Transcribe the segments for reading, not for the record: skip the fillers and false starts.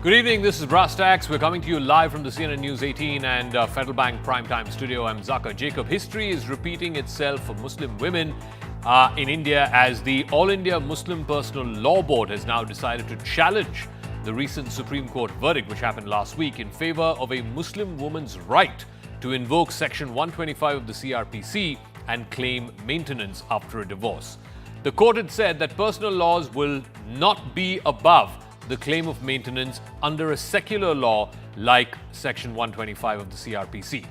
Good evening, this is Brass Tacks. We're coming to you live from the CNN News 18 and Federal Bank Primetime Studio. I'm Zaka Jacob. History is repeating itself for Muslim women in India as the All India Muslim Personal Law Board has now decided to challenge the recent Supreme Court verdict, which happened last week, in favor of a Muslim woman's right to invoke Section 125 of the CRPC and claim maintenance after a divorce. The court had said that personal laws will not be above the claim of maintenance under a secular law like Section 125 of the CRPC.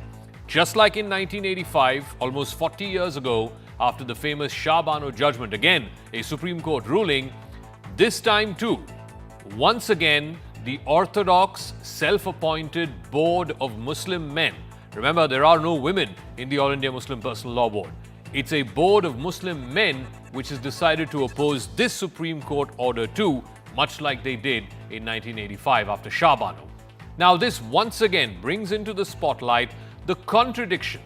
Just like in 1985, almost 40 years ago, after the famous Shah Bano judgment, again a Supreme Court ruling, this time too, once again, the orthodox self-appointed board of Muslim men. Remember, there are no women in the All India Muslim Personal Law Board. It's a board of Muslim men which has decided to oppose this Supreme Court order too, much like they did in 1985 after Shah Bano. Now, this once again brings into the spotlight the contradiction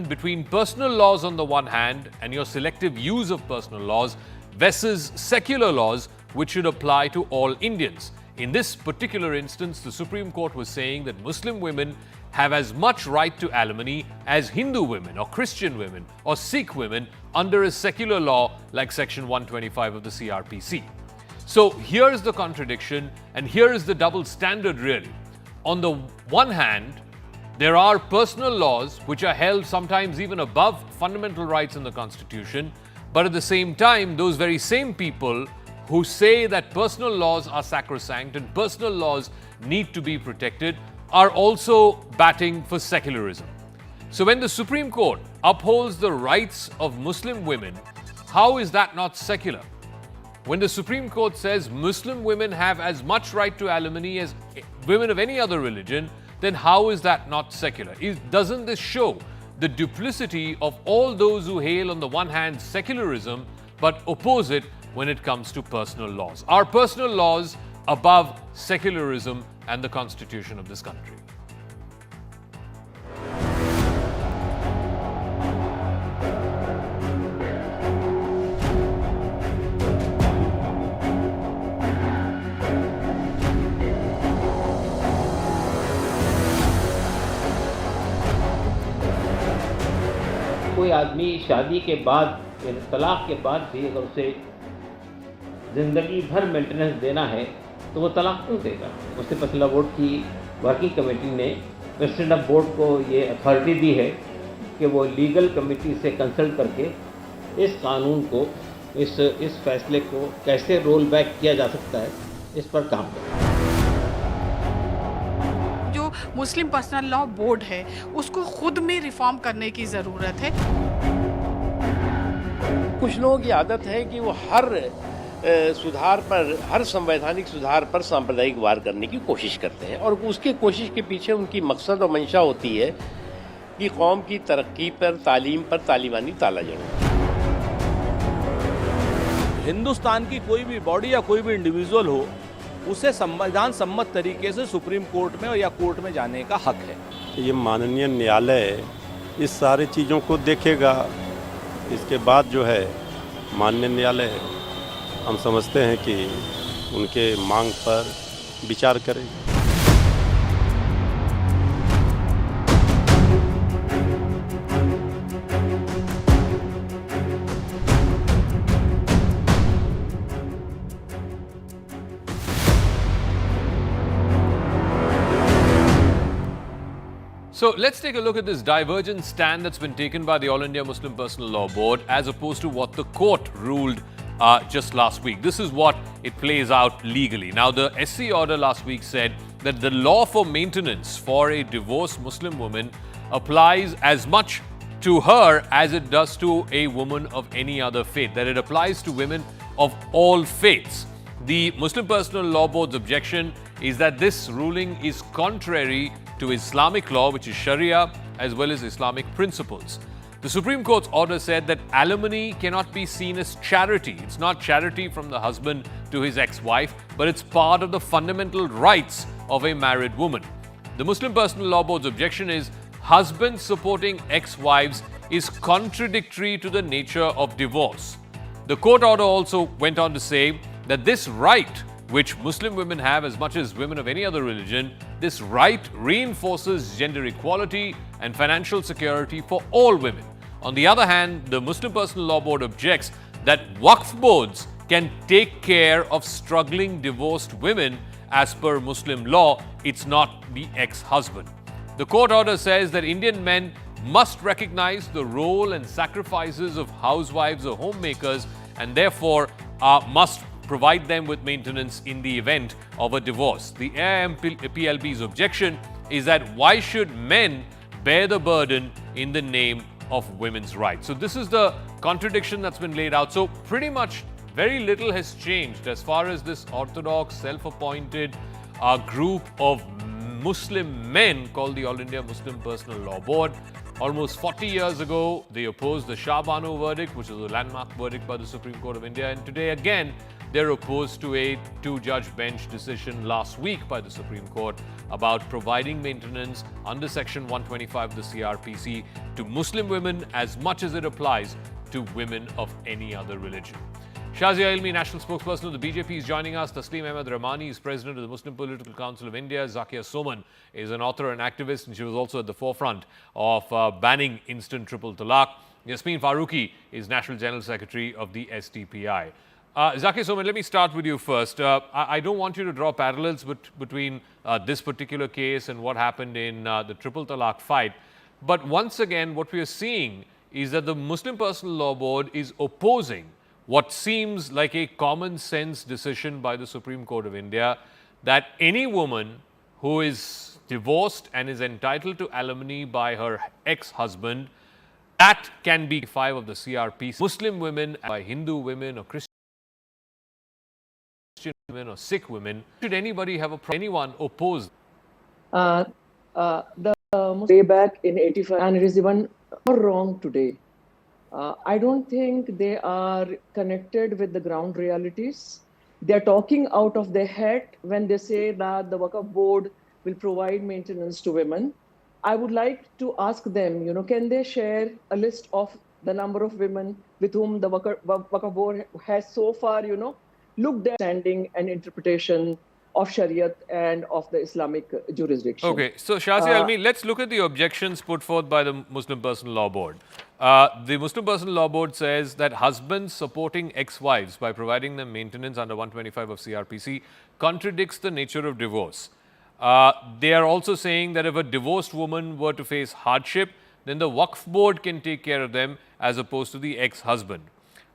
between personal laws on the one hand and your selective use of personal laws versus secular laws which should apply to all Indians. In this particular instance, the Supreme Court was saying that Muslim women have as much right to alimony as Hindu women or Christian women or Sikh women under a secular law like Section 125 of the CRPC. So here is the contradiction and here is the double standard really. On the one hand, there are personal laws which are held sometimes even above fundamental rights in the Constitution, but at the same time, those very same people who say that personal laws are sacrosanct and personal laws need to be protected are also batting for secularism. So when the Supreme Court upholds the rights of Muslim women, how is that not secular? When the Supreme Court says Muslim women have as much right to alimony as women of any other religion, then how is that not secular? Doesn't this show the duplicity of all those who hail on the one hand secularism but oppose it when it comes to personal laws? Are personal laws above secularism and the Constitution of this country? कोई आदमी शादी के बाद तलाक के बाद भी अगर उसे ज़िंदगी भर मेंटेनेंस देना है तो वो तलाक क्यों देगा? उससे फैसला बोर्ड की वर्किंग कमेटी ने प्रेसिडेंट ऑफ बोर्ड को ये अथॉरिटी दी है कि वो लीगल कमेटी से कंसल्ट करके इस कानून को इस फैसले को कैसे रोल बैक किया जा सकता है, इस पर काम करें। मुस्लिम पर्सनल लॉ बोर्ड है उसको खुद में रिफॉर्म करने की ज़रूरत है। कुछ लोगों की आदत है कि वो हर संवैधानिक सुधार पर सांप्रदायिक वार करने की कोशिश करते हैं और उसके कोशिश के पीछे उनकी मकसद और मंशा होती है कि कौम की तरक्की पर तालिबानी ताला जड़े। हिंदुस्तान की कोई भी बॉडी या कोई भी इंडिविजुअल हो, उसे संविधान सम्मत तरीके से सुप्रीम कोर्ट में या कोर्ट में जाने का हक है। ये माननीय न्यायालय इस सारी चीज़ों को देखेगा, इसके बाद जो है माननीय न्यायालय हम समझते हैं कि उनके मांग पर विचार करेगा। So let's take a look at this divergent stand that's been taken by the All India Muslim Personal Law Board as opposed to what the court ruled just last week. This is what it plays out legally. Now, the SC order last week said that the law for maintenance for a divorced Muslim woman applies as much to her as it does to a woman of any other faith, that it applies to women of all faiths. The Muslim Personal Law Board's objection is that this ruling is contrary to Islamic law, which is Sharia, as well as Islamic principles. The Supreme Court's order said that alimony cannot be seen as charity. It's not charity from the husband to his ex-wife, but it's part of the fundamental rights of a married woman. The Muslim Personal Law Board's objection is husbands supporting ex-wives is contradictory to the nature of divorce. The court order also went on to say that this right which Muslim women have as much as women of any other religion, this right reinforces gender equality and financial security for all women. On the other hand, the Muslim Personal Law Board objects that Waqf boards can take care of struggling divorced women as per Muslim law. It's not the ex-husband. The court order says that Indian men must recognize the role and sacrifices of housewives or homemakers and therefore must provide them with maintenance in the event of a divorce. The AIMPLB's objection is that why should men bear the burden in the name of women's rights? So this is the contradiction that's been laid out. So pretty much very little has changed as far as this orthodox, self-appointed group of Muslim men called the All India Muslim Personal Law Board. Almost 40 years ago, they opposed the Shah Bano verdict, which was a landmark verdict by the Supreme Court of India. And today again, they're opposed to a two-judge bench decision last week by the Supreme Court about providing maintenance under Section 125 of the CRPC to Muslim women as much as it applies to women of any other religion. Shazia Ilmi, National Spokesperson of the BJP, is joining us. Tasleem Ahmed Rahmani is President of the Muslim Political Council of India. Zakia Soman is an author and activist, and she was also at the forefront of banning instant triple talaq. Yasmeen Farooqi is National General Secretary of the STPI. Zakia Soman, let me start with you first. I don't want you to draw parallels between this particular case and what happened in the triple talaq fight. But once again, what we are seeing is that the Muslim Personal Law Board is opposing what seems like a common sense decision by the Supreme Court of India that any woman who is divorced and is entitled to alimony by her ex-husband, that can be 5 of the CRPC. Muslim women, by Hindu women or Christian women or Sikh women, should anybody have anyone oppose? The way back in 85, and it is even more wrong today. I don't think they are connected with the ground realities. They are talking out of their head when they say that the Waqf board will provide maintenance to women. I would like to ask them, can they share a list of the number of women with whom the Waqf board has so far, looked at standing and interpretation of Shariat and of the Islamic jurisdiction. Okay, so Shazia Almi, let's look at the objections put forth by the Muslim Personal Law Board. The Muslim Personal Law Board says that husbands supporting ex-wives by providing them maintenance under 125 of CRPC contradicts the nature of divorce. They are also saying that if a divorced woman were to face hardship, then the Waqf board can take care of them as opposed to the ex-husband.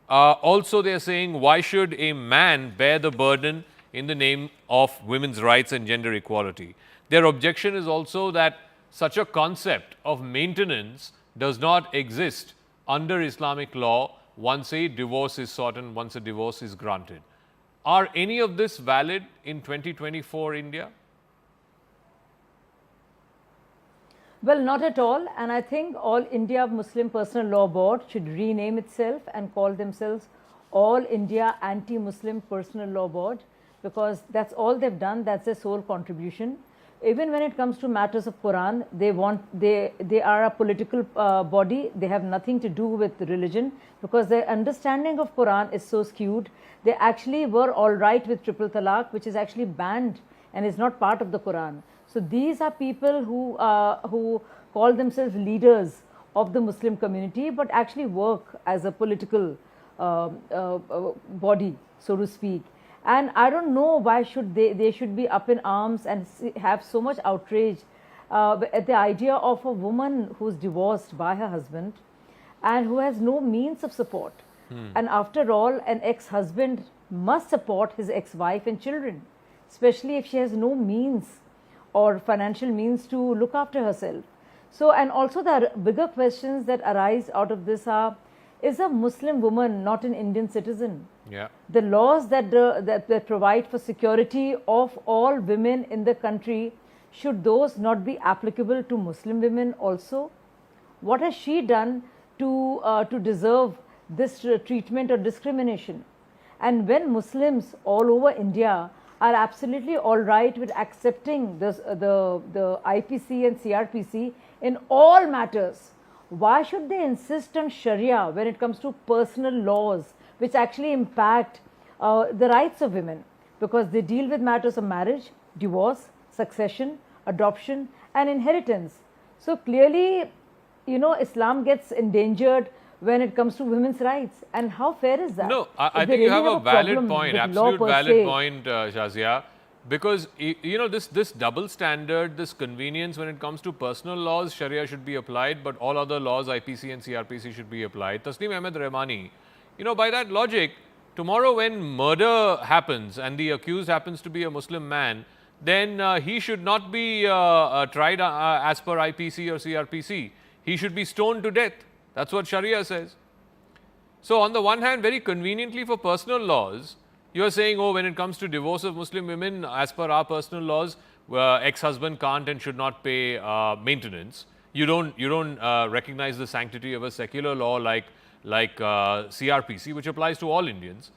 Also, they are saying why should a man bear the burden in the name of women's rights and gender equality. Their objection is also that such a concept of maintenance does not exist under Islamic law once a divorce is sought and once a divorce is granted. Are any of this valid in 2024 India? Well, not at all. And I think All India Muslim Personal Law Board should rename itself and call themselves All India Anti-Muslim Personal Law Board, because that's all they've done. That's their sole contribution. Even when it comes to matters of Quran, they are a political body. They have nothing to do with religion, because their understanding of Quran is so skewed. They actually were all right with triple talaq, which is actually banned and is not part of the Quran. So these are people who call themselves leaders of the Muslim community, but actually work as a political body, so to speak. And I don't know why should they should be up in arms and have so much outrage at the idea of a woman who's divorced by her husband and who has no means of support. And after all, an ex-husband must support his ex-wife and children, especially if she has no means or financial means to look after herself. So, and also the bigger questions that arise out of this are, is a Muslim woman not an Indian citizen? Yeah. The laws that provide for security of all women in the country, should those not be applicable to Muslim women also? What has she done to deserve this treatment or discrimination? And when Muslims all over India are absolutely all right with accepting the IPC and CRPC in all matters, why should they insist on Sharia when it comes to personal laws which actually impact the rights of women? because they deal with matters of marriage, divorce, succession, adoption, and inheritance. So clearly, you know, Islam gets endangered when it comes to women's rights. And how fair is that? No, I If they think you really have a valid problem point, with law absolute per valid se, point, Shazia. Because, you know, this double standard, this convenience when it comes to personal laws, Sharia should be applied, but all other laws, IPC and CRPC, should be applied. Tasneem Ahmed Rahmani, you know, by that logic, tomorrow when murder happens and the accused happens to be a Muslim man, then he should not be tried as per IPC or CRPC. He should be stoned to death. That's what Sharia says. So, on the one hand, very conveniently for personal laws, you are saying, oh, when it comes to divorce of Muslim women, as per our personal laws, ex-husband can't and should not pay maintenance. You don't recognize the sanctity of a secular law like CRPC, which applies to all Indians.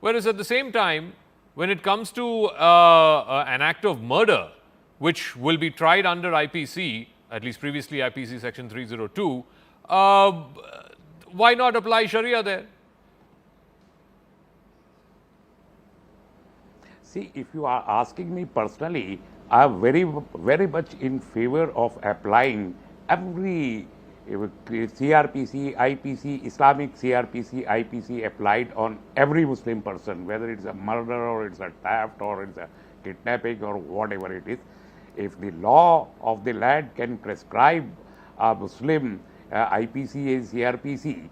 Whereas at the same time, when it comes to an act of murder, which will be tried under IPC, at least previously IPC section 302, why not apply Sharia there? See, if you are asking me personally, I am very much in favor of applying every CRPC, IPC, Islamic CRPC, IPC applied on every Muslim person, whether it's a murder or it's a theft or it's a kidnapping or whatever it is. If the law of the land can prescribe a Muslim IPC and CRPC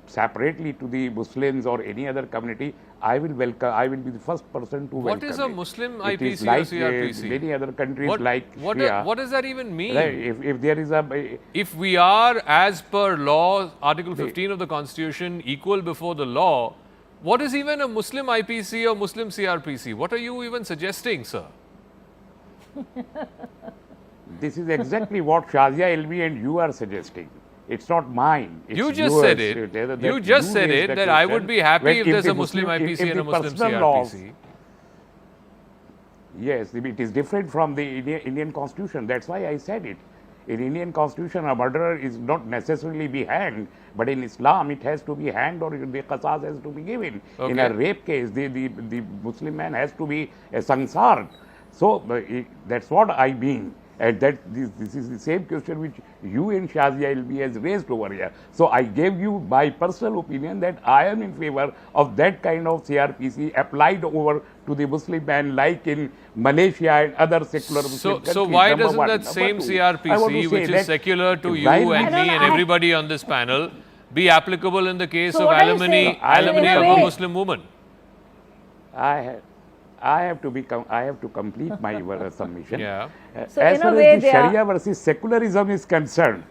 separately to the Muslims or any other community, I will welcome. I will be the first person to welcome. What is a Muslim it IPC is like, or CRPC? Many other countries like what does that even mean? Right, if there is a if we are, as per law, Article 15 of the Constitution, equal before the law, what is even a Muslim IPC or Muslim CRPC? What are you even suggesting, sir? This is exactly what Shazia Elmi and you are suggesting. It's not mine. It's You just yours. said it. You just said it that I would be happy if there's a Muslim IPC and a Muslim CRPC. Yes, it is different from the Indian Constitution. That's why I said it. In Indian Constitution, a murderer is not necessarily be hanged, but in Islam, it has to be hanged or the qasas has to be given. Okay. In a rape case, the Muslim man has to be sansared. So that's what I mean. And that this is the same question which you and Shazia Elmi has raised over here. So I gave you my personal opinion that I am in favor of that kind of CRPC applied over to the Muslim man, like in Malaysia and other secular Muslim countries. So why doesn't one. that same Number two, CRPC, which is secular to you while and me and everybody on this panel, be applicable in the case So of what are you alimony saying? alimony In a of a way- Muslim woman? I have to complete my submission. Yeah. So As in a far way as the they are- Sharia versus secularism is concerned,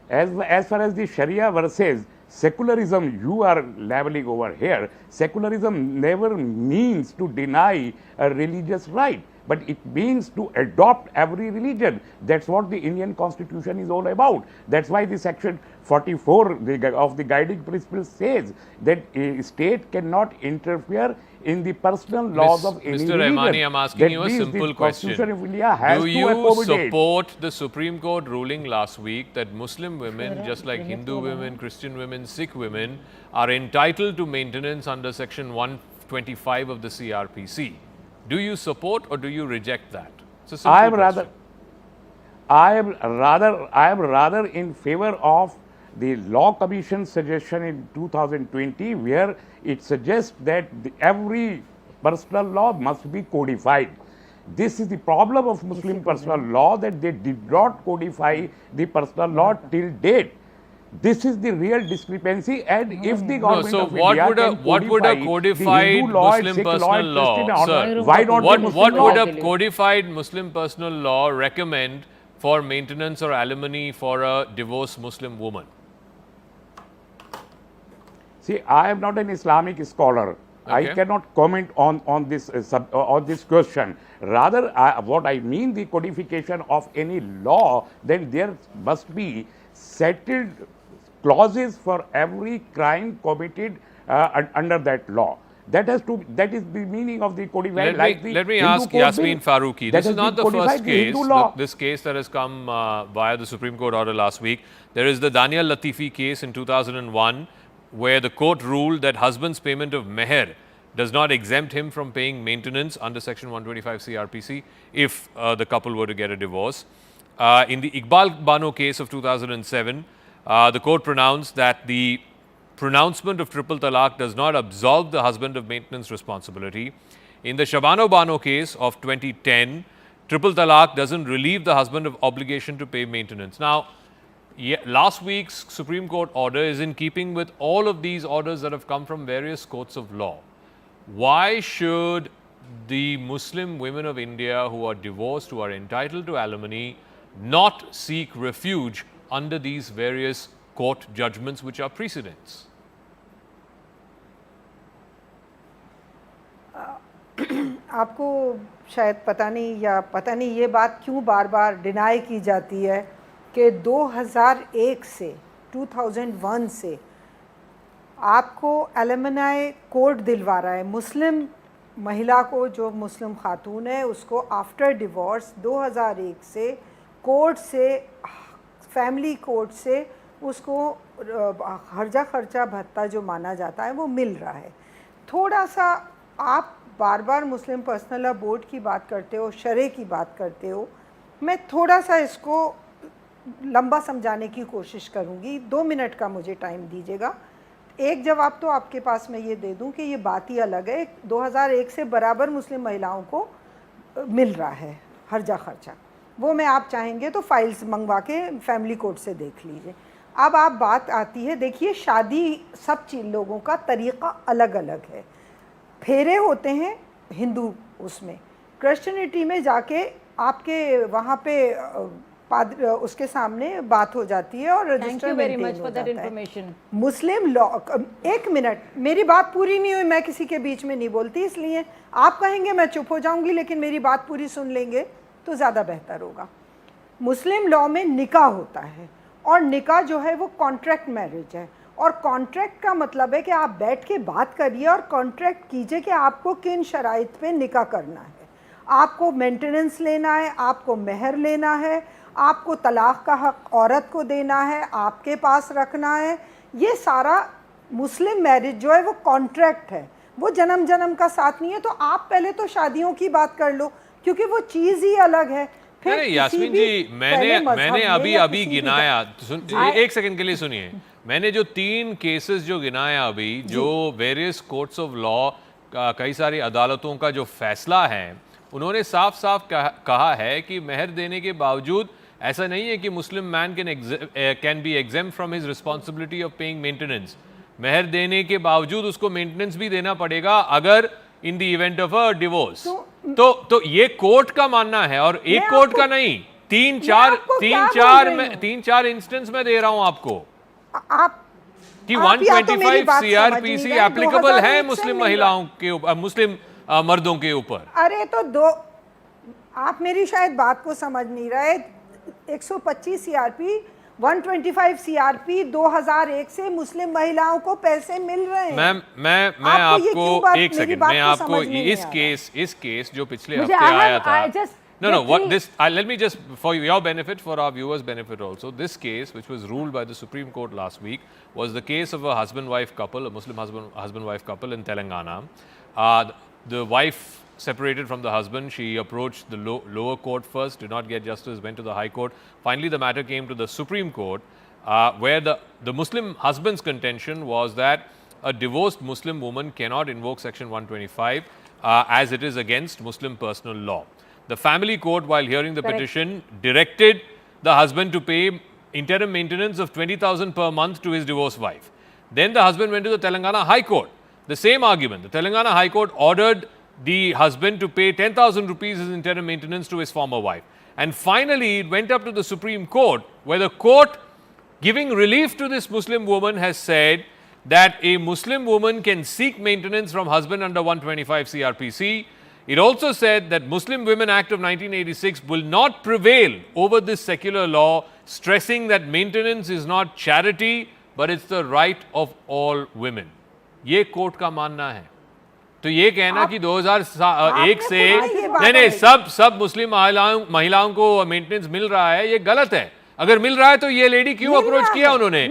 as far as the Sharia versus secularism you are leveling over here, secularism never means to deny a religious right, but it means to adopt every religion. That's what the Indian Constitution is all about. That's why the section 44 of the guiding principles says that a state cannot interfere in the personal laws of any Mr. religion. Rahmani, I'm asking That you a means simple the question. Constitution of India has Do to you accommodate. support the Supreme Court ruling last week that Muslim women, just like Hindu women, Christian women, Sikh women, are entitled to maintenance under section 125 of the CRPC? Do you support or do you reject that? It's a simple I am question. rather in favor of the Law Commission suggestion in 2020, where it suggests that every personal law must be codified. This is the problem of Muslim personal law, that they did not codify the personal law till date. This is the real discrepancy, and if the government so of what India would a can codified the Hindu law and Muslim Sikh personal and law, Christian sir, why not the Muslim what law? would a codified Muslim personal law recommend for maintenance or alimony for a divorced Muslim woman? See, I am not an Islamic scholar. Okay. I cannot comment on this question. Rather, what I mean, the codification of any law, then there must be settled clauses for every crime committed under that law. That is the meaning of the codified. Let me ask Yasmin Farooqui. This is not the first case. This case that has come via the Supreme Court order last week. There is the Daniel Latifi case in 2001, where the court ruled that husband's payment of meher does not exempt him from paying maintenance under Section 125 CRPC if the couple were to get a divorce. In the Iqbal Bano case of 2007, the court pronounced that the pronouncement of triple talaq does not absolve the husband of maintenance responsibility. In the Shabano Bano case of 2010, triple talaq doesn't relieve the husband of obligation to pay maintenance. Now, last week's Supreme Court order is in keeping with all of these orders that have come from various courts of law. Why should the Muslim women of India who are divorced, who are entitled to alimony, not seek refuge under these various court judgments which are precedents? आपको शायद पता नहीं ये बात क्यों बार बार deny की जाती है कि 2001 से 2001 से आपको एलिमनी कोड दिलवा रहा है मुस्लिम महिला को, जो मुस्लिम खातून है उसको आफ्टर डिवोर्स 2001 से कोर्ट से, फैमिली कोर्ट से उसको हर्जा खर्चा भत्ता जो माना जाता है वो मिल रहा है। थोड़ा सा आप बार बार मुस्लिम पर्सनल लॉ बोर्ड की बात करते हो, शरे की बात करते हो, मैं थोड़ा सा इसको लंबा समझाने की कोशिश करूँगी। 2 मिनट का मुझे टाइम दीजिएगा। एक जवाब तो आपके पास मैं ये दे दूं कि ये बात ही अलग है। 2001 से बराबर मुस्लिम महिलाओं को मिल रहा है हर्जा खर्चा, वो मैं आप चाहेंगे तो फाइल्स मंगवा के फैमिली कोर्ट से देख लीजिए। अब आप बात आती है, देखिए शादी सब लोगों का तरीक़ा अलग अलग है। फेरे होते हैं हिंदू, उसमें क्रिश्चियनिटी में जाके आपके वहाँ पे उसके सामने बात हो जाती है और रजिस्टर मेंटेन हो जाता है। मुस्लिम लॉ, 1 मिनट, मेरी बात पूरी नहीं हुई, मैं किसी के बीच में नहीं बोलती, इसलिए आप कहेंगे मैं चुप हो जाऊंगी, लेकिन मेरी बात पूरी सुन लेंगे तो ज़्यादा बेहतर होगा। मुस्लिम लॉ में निकाह होता है और निकाह जो है वो कॉन्ट्रैक्ट मैरिज है, और कॉन्ट्रैक्ट का मतलब है कि आप बैठ के बात करिए और कॉन्ट्रैक्ट कीजिए कि आपको किन शराइत पे निकाह करना है। आपको मेंटेनेंस लेना है, आपको मेहर लेना है, आपको तलाक का हक औरत को देना है, आपके पास रखना है। ये सारा मुस्लिम मैरिज जो है वो कॉन्ट्रैक्ट है, वो जन्म जन्म का साथ नहीं है। तो आप पहले तो शादियों की बात कर लो, क्योंकि वो चीज़ ही अलग है। फिर यास्मीन जी, मैंने अभी गिनाया, एक सेकंड के लिए सुनिए, मैंने जो 3 केसेस जो गिनाया अभी, जो वेरियस कोर्ट्स ऑफ लॉ, कई सारी अदालतों का जो फैसला है, उन्होंने साफ साफ कहा है कि मेहर देने के बावजूद ऐसा नहीं है कि Muslim man can be exempt from his responsibility of paying maintenance. मेहर देने के बावजूद उसको मेंटेनेंस भी देना पड़ेगा अगर in the event of a divorce. तो ये कोर्ट का मानना है, और एक कोर्ट का नहीं, 3-4 इंस्टेंस में दे रहा हूं आपको कि 125 CRPC एप्लीकेबल है मुस्लिम महिलाओं के ऊपर, मुस्लिम मर्दों के ऊपर। अरे तो आप मेरी शायद बात को समझ नहीं रहे। 125 CRP 125 CRP 2001 से मुस्लिम महिलाओं को पैसे मिल रहे हैं। मैं आपको एक सेकंड, मैं आपको इस केस जो पिछले हफ्ते आया था, let me just, for your benefit, for our viewers' benefit also, this case which was ruled by the Supreme Court last week was the case of a husband-wife couple, a Muslim husband-wife couple in Telangana. The wife separated from the husband. She approached the lower court first, did not get justice, went to the High Court. Finally, the matter came to the Supreme Court, where the Muslim husband's contention was that a divorced Muslim woman cannot invoke Section 125 as it is against Muslim personal law. The family court, while hearing the petition, directed the husband to pay interim maintenance of 20,000 per month to his divorced wife. Then the husband went to the Telangana High Court. The same argument. The Telangana High Court ordered the husband to pay 10,000 rupees as interim maintenance to his former wife. And finally, it went up to the Supreme Court, where the court, giving relief to this Muslim woman, has said that a Muslim woman can seek maintenance from husband under 125 CRPC. It also said that Muslim Women Act of 1986 will not prevail over this secular law, stressing that maintenance is not charity, but it's the right of all women. ये court का मानना है। तो ये कहना कि 2001 से नहीं सब मुस्लिम महिलाओं को मेंटेनेंस मिल रहा है, ये गलत है। अगर मिल रहा है तो ये लेडी क्यों अप्रोच किया उन्होंने?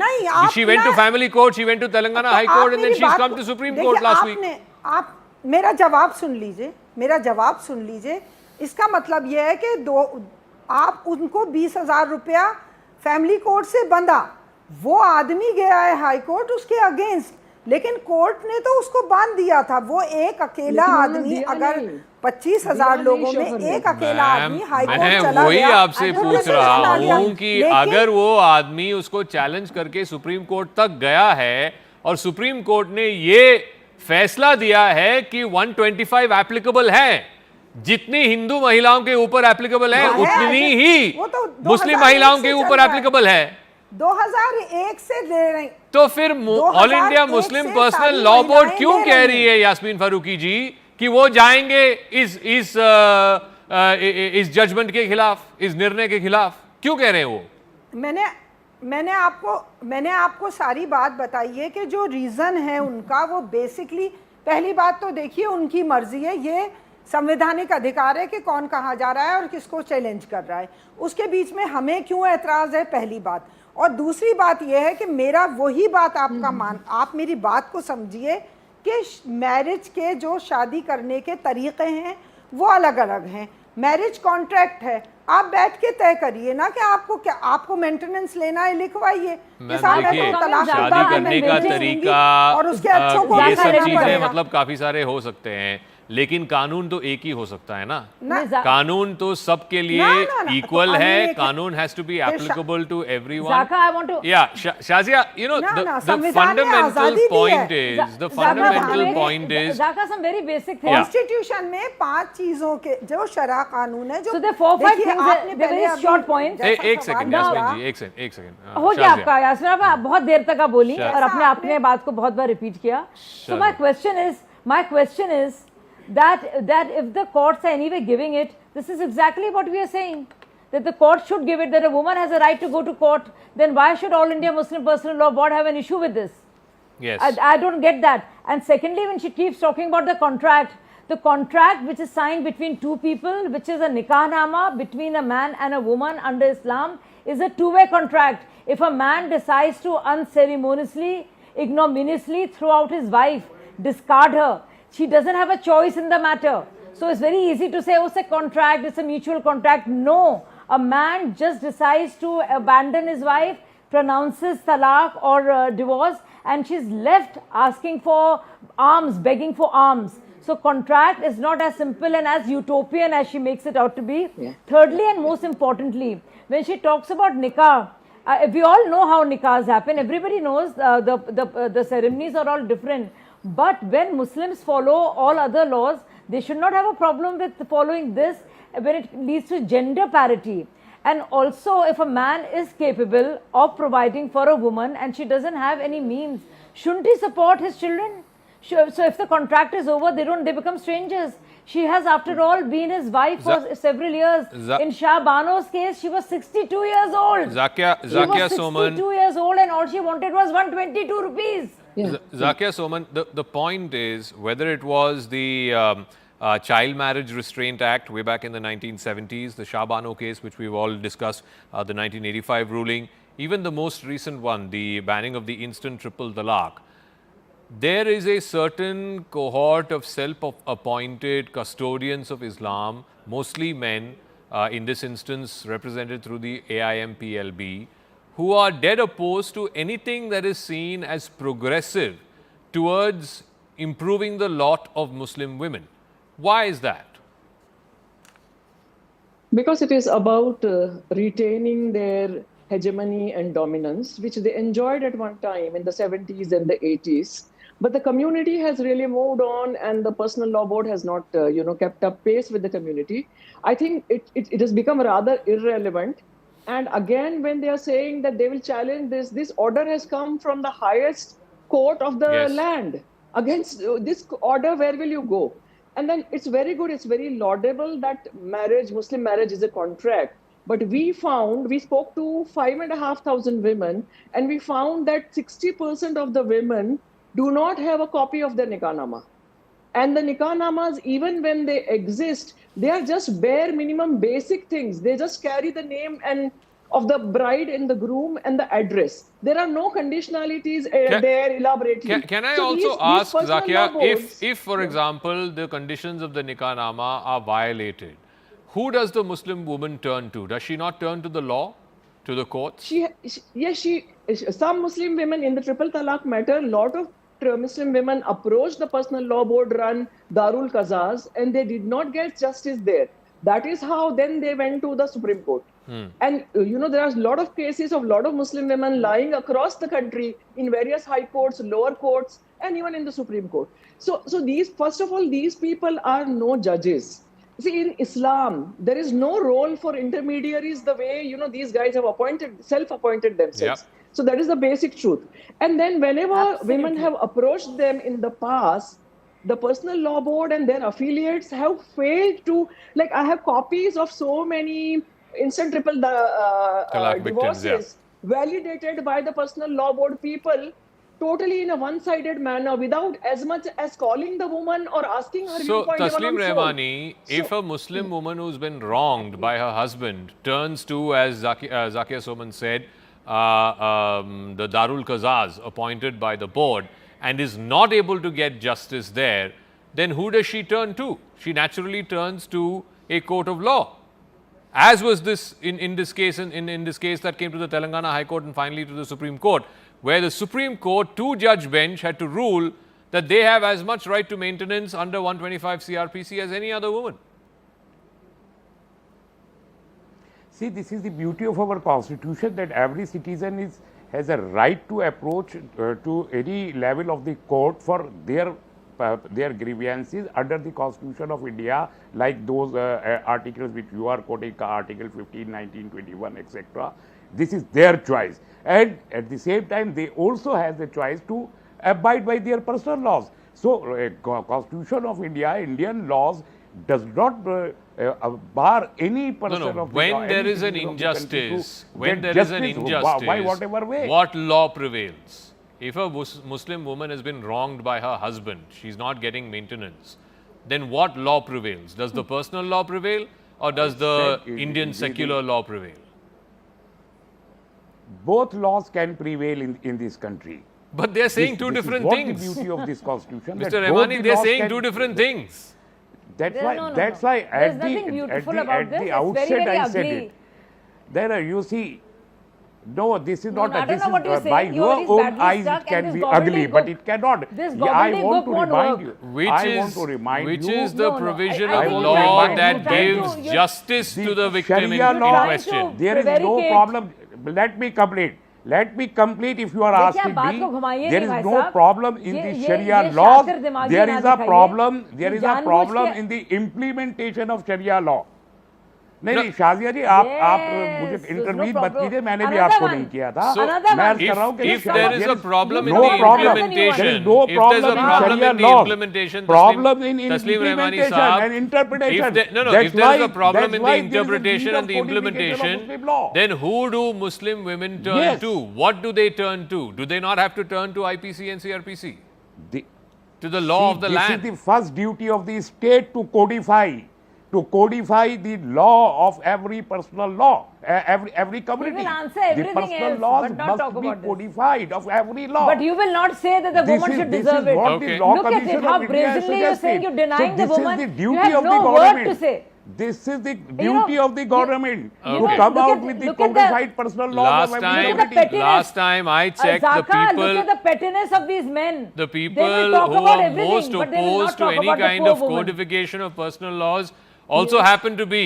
She went to family court, she went to Telangana High Court, and then she's come to Supreme Court last week. मेरा जवाब सुन लीजिए। इसका मतलब यह है कि आप उनको 20,000 रुपया फैमिली कोर्ट से बंधा, वो आदमी गया है हाई कोर्ट उसके अगेंस्ट, लेकिन कोर्ट ने तो उसको बांध दिया था। वो एक अकेला आदमी, अगर 25,000 लोगों में एक अकेला आदमी हाई कोर्ट चला गया, वही आपसे पूछ रहा हूँ कि अगर वो आदमी उसको चैलेंज करके सुप्रीम कोर्ट तक गया है और सुप्रीम कोर्ट ने ये फैसला दिया है कि 125 एप्लीकेबल है, जितनी हिंदू महिलाओं के ऊपर एप्लीकेबल है उतनी ही मुस्लिम महिलाओं के ऊपर एप्लीकेबल है। 2001 से दे रही, तो फिर all India Muslim personal law board क्यों कह रही है यास्मीन फारूकी जी कि वो जाएंगे इस जजमेंट के खिलाफ, इस निर्णय के खिलाफ? क्यों कह रहे हैं वो? मैंने आपको सारी बात बताई है कि जो रीजन है उनका, वो बेसिकली, पहली बात तो देखिए उनकी मर्जी है, ये संवैधानिक अधिकार है कि कौन कहाँ जा रहा है और किसको चैलेंज कर रहा है, उसके बीच में हमें क्यों एतराज है, पहली बात। और दूसरी बात यह है कि मेरा वही बात आप मेरी बात को समझिए कि मैरिज के जो शादी करने के तरीके हैं वो अलग अलग हैं। मैरिज कॉन्ट्रैक्ट है, आप बैठ के तय करिए ना कि आपको मेंटेनेंस लेना है, लिखवाइए। शादी करने का तरीका और उसके अच्छों को ये सब चीजें मतलब काफी सारे हो सकते हैं, लेकिन कानून तो एक ही हो सकता है ना। कानून तो सबके लिए इक्वल है। कानून has to be applicable to everyone. या Shazia, you know the fundamental point is some very basic things. Constitution में 5 चीजों के जो शरह कानून है, जो so the 4-5 things, very short point. एक सेकंड यास्मीन जी, एक सेकंड हो गया आपका यास्मीन, आप बहुत देर तक आप बोली और अपने बात को बहुत बार रिपीट किया। So my question is that if the courts are anyway giving it, this is exactly what we are saying, that the court should give it, that a woman has a right to go to court. Then why should All India Muslim Personal Law Board have an issue with this? Yes, I don't get that. And secondly, when she keeps talking about the contract which is signed between two people, which is a nikahnama between a man and a woman under Islam, is a two-way contract. If a man decides to unceremoniously, ignominiously throw out his wife, discard her, she doesn't have a choice in the matter. So it's very easy to say, oh, it's a contract, it's a mutual contract. No, a man just decides to abandon his wife, pronounces talaq or divorce, and she's left asking for alms, begging for alms. So contract is not as simple and as utopian as she makes it out to be. Yeah. Thirdly, and most importantly, when she talks about nikah, we all know how nikahs happen. Everybody knows the ceremonies are all different. But when Muslims follow all other laws, they should not have a problem with following this when it leads to gender parity. And also, if a man is capable of providing for a woman and she doesn't have any means, shouldn't he support his children? So if the contract is over, they become strangers. She has, after all, been his wife for several years. In Shah Bano's case, she was 62 years old. Zakia Soman. 62 years old, and all she wanted was 122 rupees. Yeah. Zakia Soman, the point is, whether it was the Child Marriage Restraint Act way back in the 1970s, the Shah Bano case, which we've all discussed, the 1985 ruling, even the most recent one, the banning of the instant triple talaq, there is a certain cohort of self-appointed custodians of Islam, mostly men, in this instance represented through the AIMPLB, who are dead opposed to anything that is seen as progressive towards improving the lot of Muslim women. Why is that? Because it is about retaining their hegemony and dominance, which they enjoyed at one time in the 70s and the 80s. But the community has really moved on, and the Personal Law Board has not, kept up pace with the community. I think it has become rather irrelevant. And again, when they are saying that they will challenge this order has come from the highest court of the land. Against this order, where will you go? And then it's very good, it's very laudable that Muslim marriage is a contract. But we spoke to 5,500 women, and we found that 60% of the women do not have a copy of their nikah-nama. And the nikah-namas, even when they exist, they are just bare minimum basic things. They just carry the name and of the bride and the groom and the address. There are no conditionalities there elaborately. Can I So also these ask, personal Zakia, law boards- if, for example, the conditions of the Nikah-nama are violated, who does the Muslim woman turn to? Does she not turn to the law, to the courts? Some Muslim women in the triple talaq matter, lot of Muslim women approached the personal law board run Darul Qazas and they did not get justice there. That is how then they went to the Supreme Court. And there are a lot of cases of a lot of Muslim women lying across the country in various high courts, lower courts, and even in the Supreme Court. So these, first of all, these people are no judges. See, in Islam, there is no role for intermediaries the way, these guys have self-appointed themselves. Yep. So that is the basic truth. And then whenever Absolutely. women have approached them in the past, the personal law board and their affiliates have failed to, like, I have copies of so many instant triple Talaq victims, divorces validated by the personal law board people totally in a one-sided manner without as much as calling the woman or asking her So, viewpoint. even Taslim on phone. Rehmani, if a Muslim woman who's been wronged by her husband turns to, as Zakia Soman said, the Darul Qazas appointed by the board and is not able to get justice there, then who does she turn to? She naturally turns to a court of law. As was this in this case that came to the Telangana High Court and finally to the Supreme Court, where the Supreme Court two-judge bench had to rule that they have as much right to maintenance under 125 CRPC as any other woman. See, this is the beauty of our constitution, that every citizen has a right to approach to any level of the court for their grievances under the Constitution of India, like those articles which you are quoting, Article 15, 19, 21, etc. This is their choice. And at the same time, they also have the choice to abide by their personal laws. So, Constitution of India, Indian laws does not bar any person of the law, when there any is an citizen of the country injustice, to when get there is an justice injustice, by whatever way. what law prevails? If a Muslim woman has been wronged by her husband, she's not getting maintenance, then what law prevails? Does the personal law prevail or does the Indian secular law prevail? Both laws can prevail in this country. But they're saying two different things. This is the beauty of this constitution. Mr. Rehmani, they're saying two different things. That's why There's nothing beautiful about this. the It's outset very, very I said ugly. it. There you see, no, this is not. I don't This know what you're is by saying. your You're own badly eyes stuck it can and be this ugly, but gobbledygook- it cannot. this I want gobbledygook to won't remind work. you. Which I is, want to remind which you. is the No, provision I of think law you're that trying to- gives you're- justice to the victim in Sharia law, question. there is no prevaricate. problem. Let me complete. Let me complete if you are देखिए, asking आप बात me. को घुमाइए There नहीं, is भाई no साहब। problem in the ये Sharia laws. शातिर दिमागी There ना is a दिखाइए। problem. There is a जानबूझ problem के- in the implementation of Sharia law. नहीं No. नहीं शाजिया जी आप Yes, मुझे there's no इंटरवीन मत problem. कीजिए, मैंने भी Another आपको one. नहीं किया था। So, मैं If- कर रहा हूँ कि if there is a problem in no the problem. implementation, There is no if there's a problem in problem Sharia in the laws. implementation, Problem in Taslim Rehmani implementation Saab, and interpretation. if there That's is a why- problem that's in why the there is a interpretation need and the of codification of implementation, Muslim law. then who do Muslim women turn Yes. to? What do they turn to? Do they not have to turn to IPC and CRPC? To the law of the land? This is the first duty of the state to codify the law of every personal law, every community. will answer The everything personal else, laws but not must talk be about this. codified of every law. But you will not say that the This woman is- should this is deserve it. what Okay. the Law Look at Commission it, how of India has brazenly you're saying suggested. you're denying So the this woman. is the You duty have of the no government. word to say. This is the know, duty of the government you to know, come look out at- with the look at the- codified personal laws Last of every time, Look at the community. pettiness. last time I checked, the Zaka, people, look at the pettiness of these men. the They will people talk who about are everything, most but they will not opposed to talk any about the kind poor of woman. codification of personal laws also happen to be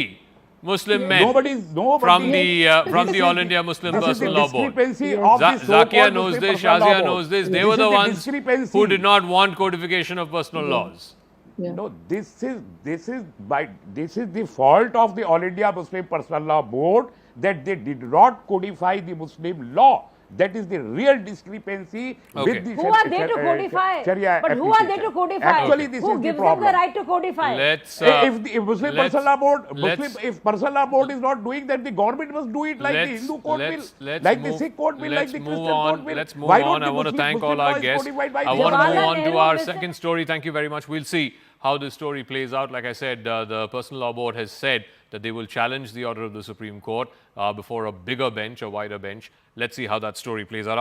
Muslim men Nobody from the This is All India Muslim this is Personal the Law Board. discrepancy of the so-called Zakia knows Muslim this, Personal Law Shazia Board. knows this. They This were is the the ones discrepancy. who did not want codification of personal laws. No, this is the fault of the All India Muslim Personal Law Board that they did not codify the Muslim law. That is the real discrepancy Okay. with the Who are they to codify? Sharia But who are they to application. codify? Actually, this Who is the gives them problem. the right to codify? Let's If Muslim let's- Personal Law Board, let's- if Personal Law Board is not doing that, the government must do it like the Let's- Hindu court let's- will, let's like the move- Sikh court will, like let's the move Christian on. court will. Let's move Why on. don't I the want to Muslim thank all law our is guests. codified by I the want to move Jawaharlal on to Nehru our Mr. second story. Thank you very much. We'll see how this story plays out. Like I said, the Personal Law Board has said that they will challenge the order of the Supreme Court before a bigger bench, a wider bench. Let's see how that story plays out.